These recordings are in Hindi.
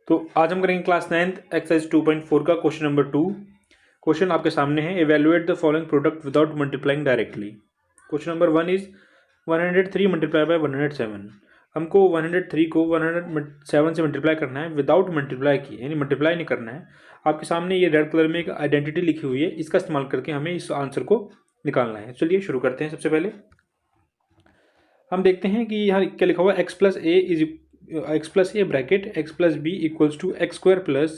तो आज हम करेंगे क्लास 9th एक्सरसाइज 2.4 का क्वेश्चन नंबर 2। क्वेश्चन आपके सामने है, evaluate the following product without multiplying directly. Question number 1 is 103 multiply by 107। हमको 103 को 107 से मल्टीप्लाई करना है विदाउट मल्टीप्लाई की, यानी मल्टीप्लाई नहीं करना है। आपके सामने ये रेड कलर में एक आइडेंटिटी लिखी हुई है, इसका इस्तेमाल करके हमें इस आंसर को निकालना है। चलिए शुरू करते हैं। सबसे पहले हम देखते हैं कि यहाँ क्या लिखा हुआ है, x plus a bracket x plus b equals to x square plus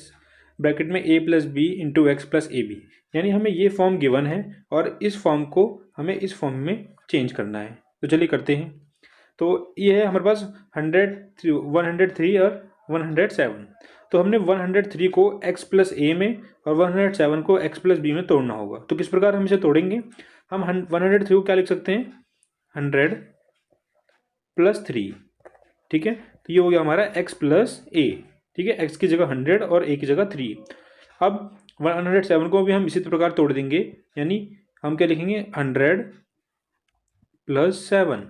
bracket में a plus b into x plus a b. यानी हमें ये फॉर्म गिवन है और इस फॉर्म को हमें इस फॉर्म में चेंज करना है। तो चलिए करते हैं। तो ये है हमारे पास 103 और 107। तो हमने 103 को x प्लस ए में और 107 को x प्लस बी में तोड़ना होगा। तो किस प्रकार हम इसे तोड़ेंगे? हम 103 को क्या लिख सकते हैं, 100 प्लस 3। ठीक है, तो ये हो गया हमारा x प्लस ए। ठीक है, x की जगह 100 और a की जगह 3। अब 107 को भी हम इसी प्रकार तोड़ देंगे, यानी हम क्या लिखेंगे, 100 प्लस 7।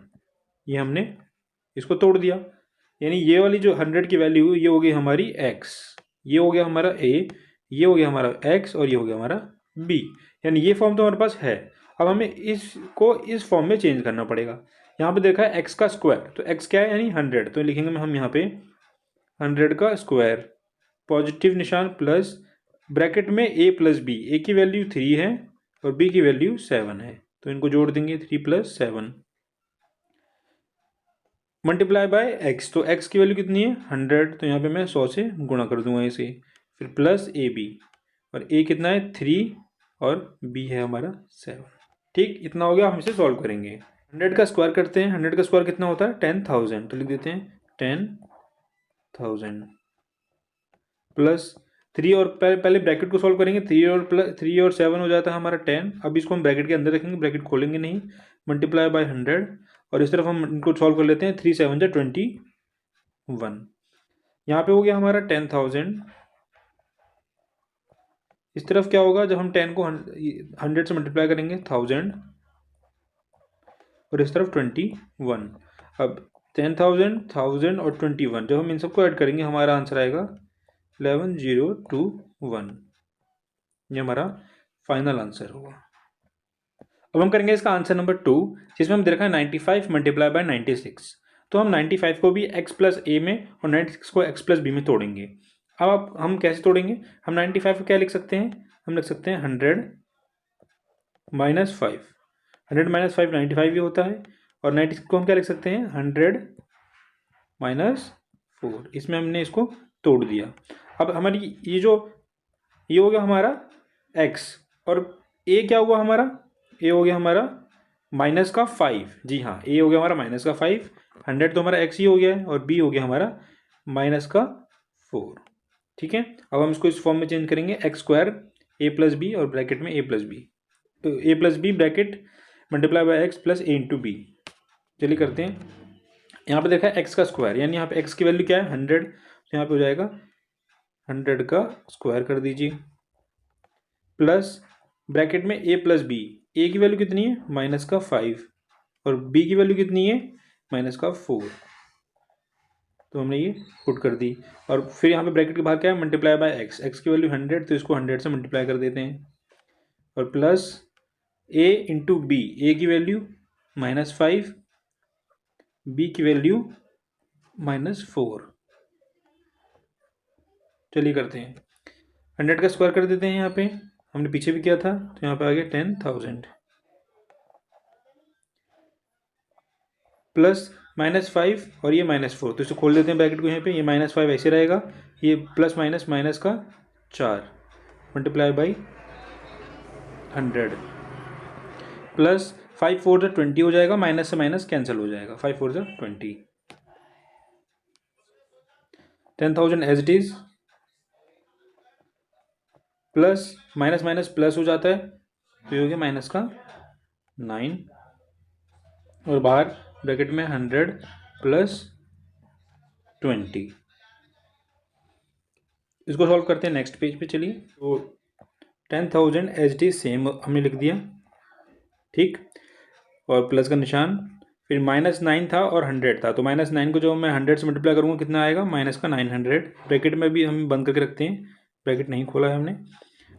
ये हमने इसको तोड़ दिया, यानी ये वाली जो 100 की वैल्यू ये हो गई हमारी x, ये हो गया हमारा a, ये हो गया हमारा x और ये हो गया हमारा b। यानी ये फॉर्म तो हमारे पास है। अब हमें इसको इस फॉर्म में चेंज करना पड़ेगा। यहाँ पे देखा है x का स्क्वायर, तो x क्या है, यानी 100। तो लिखेंगे हम यहाँ पे 100 का स्क्वायर, पॉजिटिव निशान प्लस ब्रैकेट में a प्लस बी। a की वैल्यू 3 है और b की वैल्यू 7 है, तो इनको जोड़ देंगे 3 प्लस 7 मल्टीप्लाई बाय x। तो x की वैल्यू कितनी है, 100, तो यहाँ पे मैं 100 से गुणा कर दूंगा इसे। फिर प्लस ए बी, और a कितना है 3 और b है हमारा 7। ठीक, इतना हो गया। हम इसे सॉल्व करेंगे। 100 का स्क्वायर करते हैं। 100 का स्क्वायर कितना होता है, 10,000। तो लिख देते हैं 10,000 प्लस 3, और पहले ब्रैकेट को सॉल्व करेंगे। 3 और 7 हो जाता है हमारा 10। अब इसको हम ब्रैकेट के अंदर रखेंगे, ब्रैकेट खोलेंगे नहीं। मल्टीप्लाई बाय 100, और इस तरफ हम इनको सॉल्व कर लेते हैं। 3 7 जा 21। यहाँ पे हो गया हमारा 10,000। इस तरफ क्या होगा, जब हम 10 को 100 से मल्टीप्लाई करेंगे 1000, और इस तरफ 21। अब 10,000, 1000 और 21, जब हम इन सबको ऐड करेंगे हमारा आंसर आएगा 11021। ये हमारा फाइनल आंसर होगा। अब हम करेंगे इसका आंसर नंबर 2, जिसमें हम दे रखा है 95 मल्टीप्लाई बाय 96। तो हम 95 को भी x प्लस ए में और 96 को x प्लस बी में तोड़ेंगे। अब हम कैसे तोड़ेंगे? हम 95 को क्या लिख सकते हैं, हम लिख सकते हैं 100 माइनस 5। 100 माइनस 5 95 ही होता है। और 96 को हम क्या लिख सकते हैं, 100 माइनस 4। इसमें हमने इसको तोड़ दिया। अब हमारी ये हो गया हमारा x, और a क्या हुआ हमारा, a हो गया हमारा माइनस का 5। जी हाँ, a हो गया हमारा माइनस का 5। 100 तो हमारा x ही हो गया है, और b हो गया हमारा माइनस का 4। ठीक है, अब हम इसको इस फॉर्म में चेंज करेंगे, x square a plus B और ब्रैकेट में a प्लस बी, तो a plus B bracket multiply by x plus a into B. चलिए करते हैं। यहाँ पे देखा है x का स्क्वायर, यानी यहाँ पे x की वैल्यू क्या है, 100। तो यहाँ पे हो जाएगा 100 का स्क्वायर कर दीजिए, प्लस ब्रैकेट में a प्लस बी। ए की वैल्यू कितनी है, माइनस का 5, और b की वैल्यू कितनी है, माइनस का 4। तो हमने ये पुट कर दी, और फिर यहाँ पे ब्रैकेट के बाहर क्या है, मल्टीप्लाई बाय x। x की वैल्यू 100, तो इसको 100 से मल्टीप्लाई कर देते हैं, और प्लस a इंटू बी। ए की वैल्यू माइनस 5, b की वैल्यू माइनस 4। चलिए करते हैं। 100 का स्क्वायर कर देते हैं, यहाँ पे हमने पीछे भी किया था, तो यहाँ पे आ गया 10,000 प्लस माइनस 5 और ये माइनस 4। तो इसे खोल देते हैं ब्रैकेट को यहाँ पे। ये माइनस 5 ऐसे रहेगा, ये प्लस माइनस माइनस का 4 मल्टीप्लाई बाई 100, प्लस 5 4 जा 20 हो जाएगा, माइनस से माइनस कैंसिल हो जाएगा, 5 4 जा 20। 10,000 as it is, plus minus minus plus हो जाता है, तो ये हो गया माइनस का 9, और बाहर ब्रैकेट में 100 प्लस 20। इसको सॉल्व करते हैं नेक्स्ट पेज पे। चलिए, तो 10,000 एच डी सेम हमने लिख दिया, ठीक, और प्लस का निशान, फिर -9 था और 100 था, तो -9 को जब मैं 100 से मल्टीप्लाई करूँगा कितना आएगा, माइनस का 900। ब्रैकेट में भी हम बंद करके रखते हैं, ब्रैकेट नहीं खोला है हमने।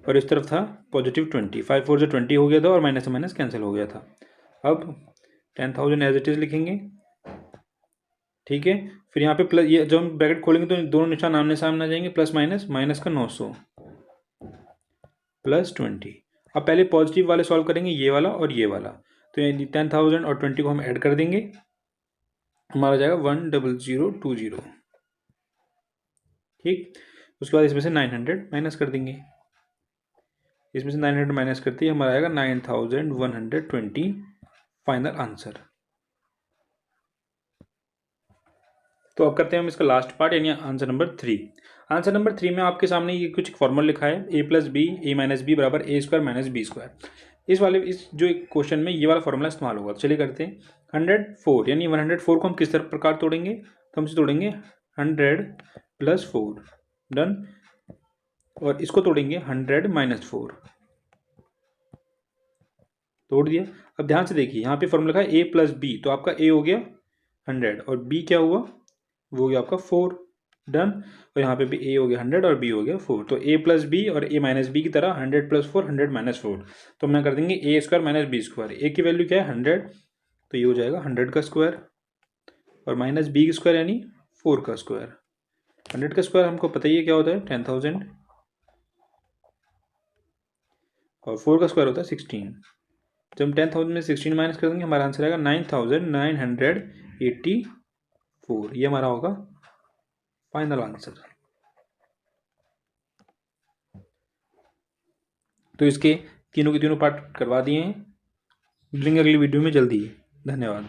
और इस तरफ था +20, 5 4 से 20 हो गया था और माइनस से माइनस कैंसिल हो गया था। अब 10,000 एज इट इज़ लिखेंगे, ठीक है। फिर यहाँ पे प्लस, ये जब हम ब्रैकेट खोलेंगे तो दोनों निशान आमने सामने आ जाएंगे, प्लस माइनस, माइनस का 900 +20। अब पहले पॉजिटिव वाले सॉल्व करेंगे, ये वाला और ये वाला। तो ये 10,000 और 20 को हम ऐड कर देंगे, हमारा जाएगा 10020, ठीक। उसके बाद इसमें से 900 माइनस कर देंगे, इसमें से 900 माइनस करते ही हमारा आएगा 9120 फाइनल आंसर। तो अब करते हैं हम इसका लास्ट पार्ट, यानी आंसर नंबर 3। आंसर नंबर 3 में आपके सामने ये कुछ फॉर्मूला लिखा है, a+b a-b बराबर a² - b²। इस जो एक क्वेश्चन में ये वाला फॉर्मूला इस्तेमाल होगा। तो चलिए करते हैं। 104 यानी 104 को हम किस तरह प्रकार तोड़ेंगे, तो हम इसे तोड़ेंगे 100 + 4, डन। और इसको तोड़ेंगे 100 - 4, तोड़ दिया। अब ध्यान से देखिए, यहाँ पे फॉर्मूला लिखा है a+b, तो आपका a हो गया 100 और b क्या हुआ, वो हो गया आपका 4, डन। और यहाँ पे भी a हो गया 100 और b हो गया 4। तो a+b और a-b की तरह 100 + 4 100 - 4, तो हम कर देंगे a² - b²। a की वैल्यू क्या है 100, तो ये हो जाएगा 100 का स्क्वायर, और -b² यानी 4 का स्क्वायर। 100 का स्क्वायर हमको पता ही है क्या होता है 10,000, और 4 का स्क्वायर होता है 16। जब हम 10,000 में 16 माइनस कर देंगे, हमारा आंसर आएगा 9,984। ये हमारा होगा फाइनल आंसर। तो इसके तीनों के तीनों पार्ट करवा दिए हैं, मिलेंगे अगली वीडियो में जल्दी। धन्यवाद।